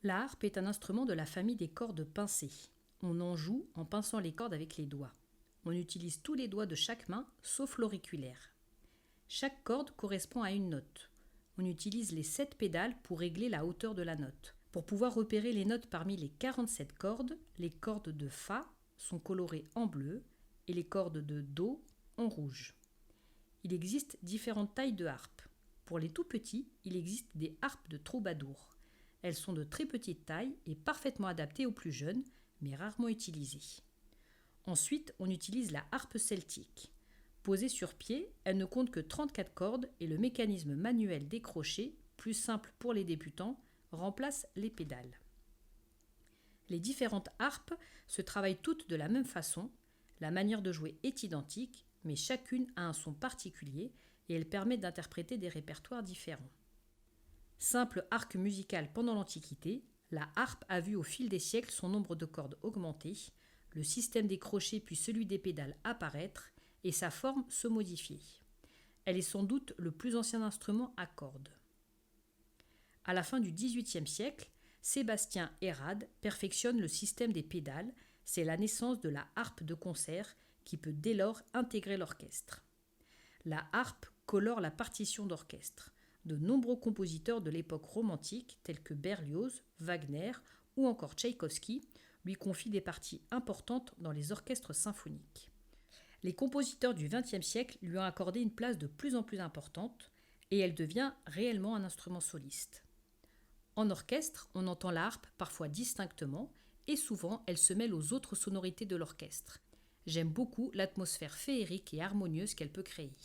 La harpe est un instrument de la famille des cordes pincées. On en joue en pinçant les cordes avec les doigts. On utilise tous les doigts de chaque main, sauf l'auriculaire. Chaque corde correspond à une note. On utilise les 7 pédales pour régler la hauteur de la note. Pour pouvoir repérer les notes parmi les 47 cordes, les cordes de Fa sont colorées en bleu et les cordes de Do en rouge. Il existe différentes tailles de harpes. Pour les tout petits, il existe des harpes de troubadour. Elles sont de très petite taille et parfaitement adaptées aux plus jeunes, mais rarement utilisées. Ensuite, on utilise la harpe celtique. Posée sur pied, elle ne compte que 34 cordes et le mécanisme manuel décroché, plus simple pour les débutants, remplace les pédales. Les différentes harpes se travaillent toutes de la même façon. La manière de jouer est identique, mais chacune a un son particulier et elle permet d'interpréter des répertoires différents. Simple arc musical pendant l'Antiquité, la harpe a vu au fil des siècles son nombre de cordes augmenter, le système des crochets puis celui des pédales apparaître et sa forme se modifier. Elle est sans doute le plus ancien instrument à cordes. À la fin du XVIIIe siècle, Sébastien Hérade perfectionne le système des pédales, c'est la naissance de la harpe de concert qui peut dès lors intégrer l'orchestre. La harpe colore la partition d'orchestre. De nombreux compositeurs de l'époque romantique, tels que Berlioz, Wagner ou encore Tchaïkovski, lui confient des parties importantes dans les orchestres symphoniques. Les compositeurs du XXe siècle lui ont accordé une place de plus en plus importante et elle devient réellement un instrument soliste. En orchestre, on entend la harpe parfois distinctement et souvent elle se mêle aux autres sonorités de l'orchestre. J'aime beaucoup l'atmosphère féerique et harmonieuse qu'elle peut créer.